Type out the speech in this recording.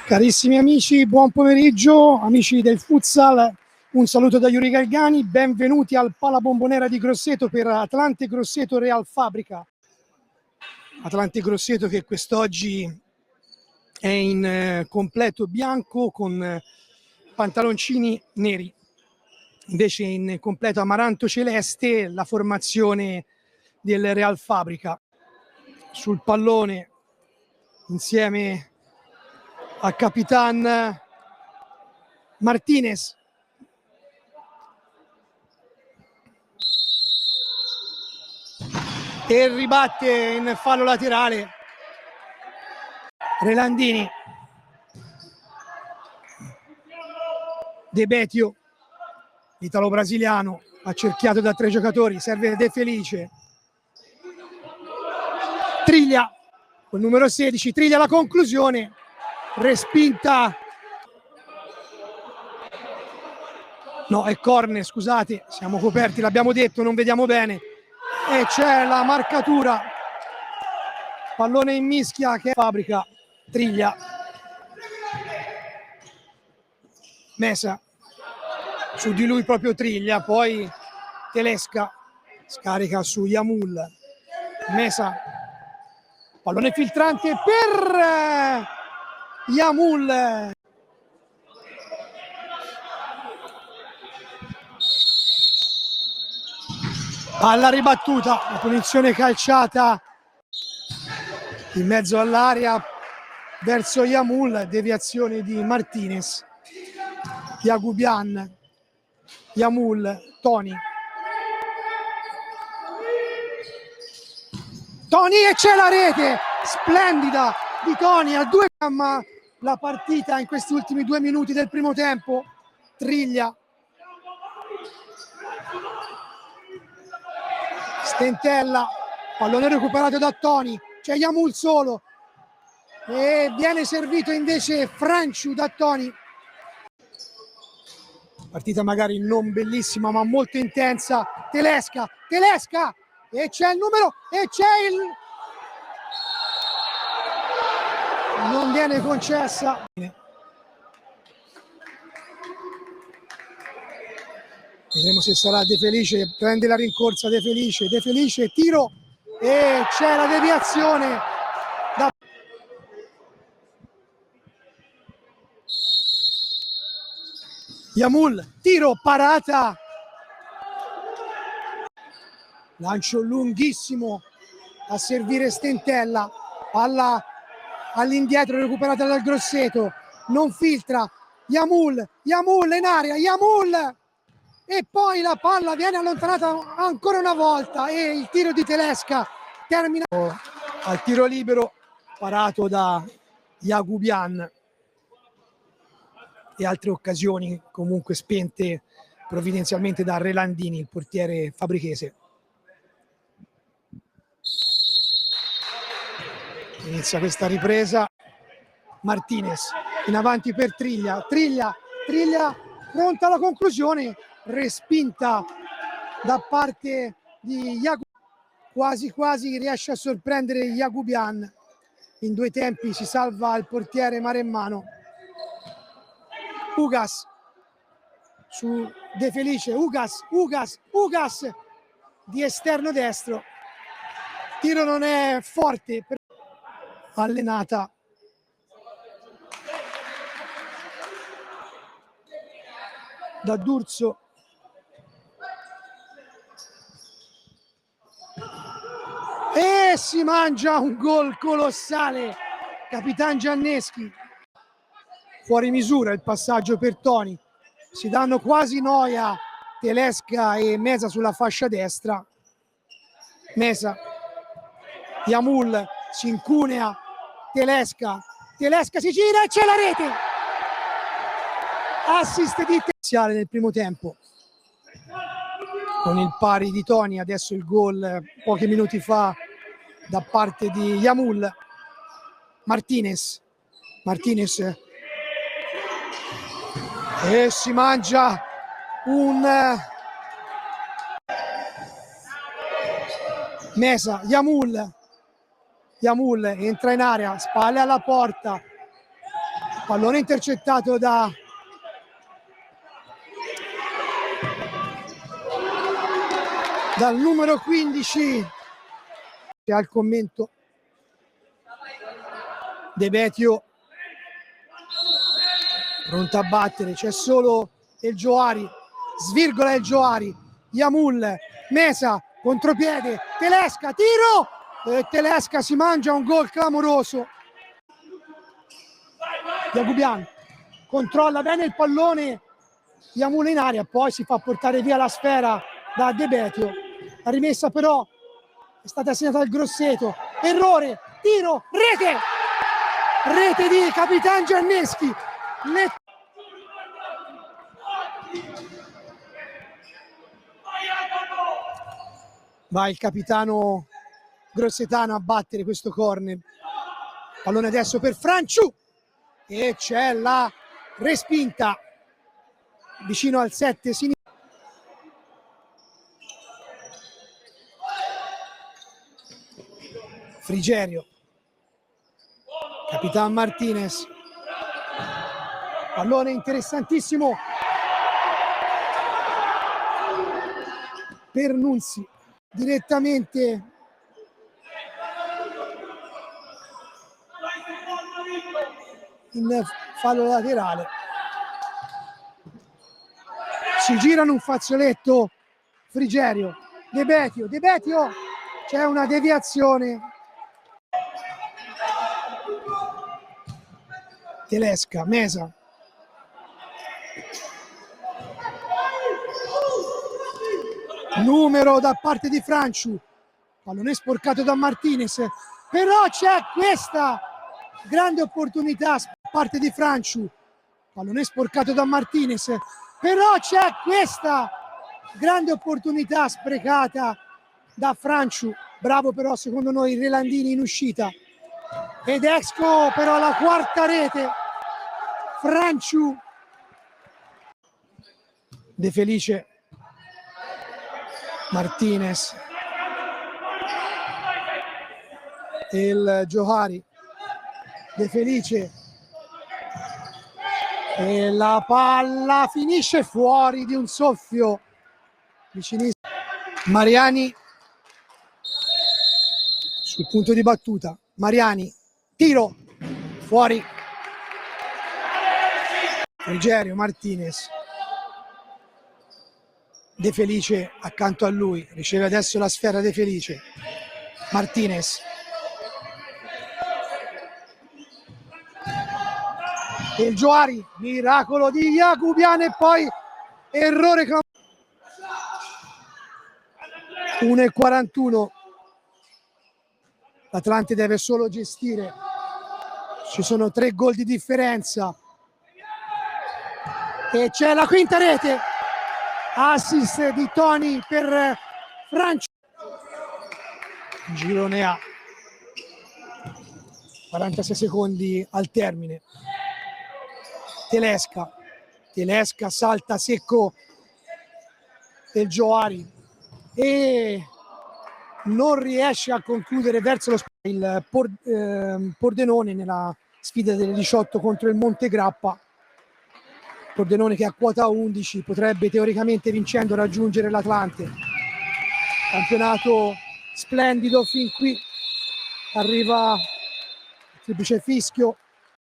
Carissimi amici, buon pomeriggio, amici del futsal, un saluto da Yuri Galgani, benvenuti al Palabombonera di Grosseto per Atlante Grosseto Real Fabrica. Atlante Grosseto che quest'oggi è in completo bianco con pantaloncini neri, invece in completo amaranto celeste la formazione del Real Fabrica. Sul pallone insieme a Capitan Martinez, e ribatte in fallo laterale Relandini. De Betio, italo-brasiliano, accerchiato da 3 giocatori, serve De Felice. Triglia col numero 16, Triglia la conclusione, respinta. No, è corner, scusate, siamo coperti, l'abbiamo detto, non vediamo bene. E c'è la marcatura. Pallone in mischia che Fabrica. Triglia. Mesa. Su di lui proprio Triglia, poi Telesca scarica su Yamul. Mesa. Pallone filtrante per Yamul. Palla ribattuta, la punizione calciata in mezzo all'area verso Yamul, deviazione di Martinez. Yagubian, Yamul, Toni e c'è la rete splendida di Toni a 2, ma la partita in questi ultimi 2 minuti del primo tempo. Triglia, Stentella, pallone recuperato da Toni, c'è Yamul solo e viene servito invece Franciu da Toni. Partita magari non bellissima ma molto intensa. Telesca e c'è il numero e c'è il... non viene concessa. Vedremo se sarà De Felice, prende la rincorsa De Felice, tiro e c'è la deviazione da... Yamul, tiro, parata, lancio lunghissimo a servire Stentella, palla all'indietro recuperata dal Grosseto, non filtra, Yamul in area, Yamul, e poi la palla viene allontanata ancora una volta e il tiro di Telesca termina al tiro libero parato da Yagubian. E altre occasioni comunque spente provvidenzialmente da Relandini, il portiere fabrichese. Inizia questa ripresa. Martinez in avanti per Triglia, pronta alla conclusione, respinta da parte di Yagubian. Quasi riesce a sorprendere Yagubian. In 2 tempi si salva il portiere Maremmano. Ugas su De Felice, Ugas di esterno destro, tiro non è forte, allenata da D'Urso, e si mangia un gol colossale Capitan Gianneschi. Fuori misura il passaggio per Toni, si danno quasi noia Telesca e Mesa sulla fascia destra. Mesa, Yamul si incunea, Telesca si gira e c'è la rete, assist di iniziale nel primo tempo con il pari di Toni. Adesso il gol pochi minuti fa da parte di Yamul. Martinez e si mangia un Mesa, Yamul entra in area, spalle alla porta, Pallone intercettato dal numero 15. Al commento De Betio pronto a battere, c'è solo il Gioari, svirgola il Gioari, Yamul, Mesa, contropiede, Telesca, tiro, e Telesca si mangia un gol clamoroso. Jagubian controlla bene il pallone, Yamul in aria, poi si fa portare via la sfera da De Betio. La rimessa però è stata segnata dal Grosseto, errore, tiro, rete! Rete di Capitan Gianneschi. Va il capitano grossetano a battere questo corner. Pallone adesso per Franciu e c'è la respinta vicino al 7 sinistro. Frigerio, Capitan Martinez, pallone interessantissimo per Nunzi, direttamente in fallo laterale. Si girano un fazzoletto Frigerio, De Betio, c'è una deviazione. Telesca, Mesa. Numero da parte di Franciu. Pallone sporcato da Martinez. Però c'è questa grande opportunità da parte di Franciu. Pallone sporcato da Martinez. Però c'è questa grande opportunità sprecata da Franciu. Bravo però secondo noi Relandini in uscita. Ed ecco però la quarta rete. Franciu. De Felice, Martinez, il Gioari, De Felice e la palla finisce fuori di un soffio vicinissimo. Mariani sul punto di battuta, Mariani, tiro, fuori. Frigerio, Martinez, De Felice accanto a lui, riceve adesso la sfera De Felice, Martinez, e il Gioari, miracolo di Jagubian e poi errore 1:41. L'Atlante deve solo gestire, ci sono 3 gol di differenza e c'è la quinta rete, assist di Toni per Francia. Girone A, 46 secondi al termine. Telesca salta secco del Gioari e non riesce a concludere verso il Pordenone nella sfida delle 18 contro il Montegrappa. Pordenone che a quota 11 potrebbe teoricamente vincendo raggiungere l'Atlante. Campionato splendido fin qui, arriva il triplice fischio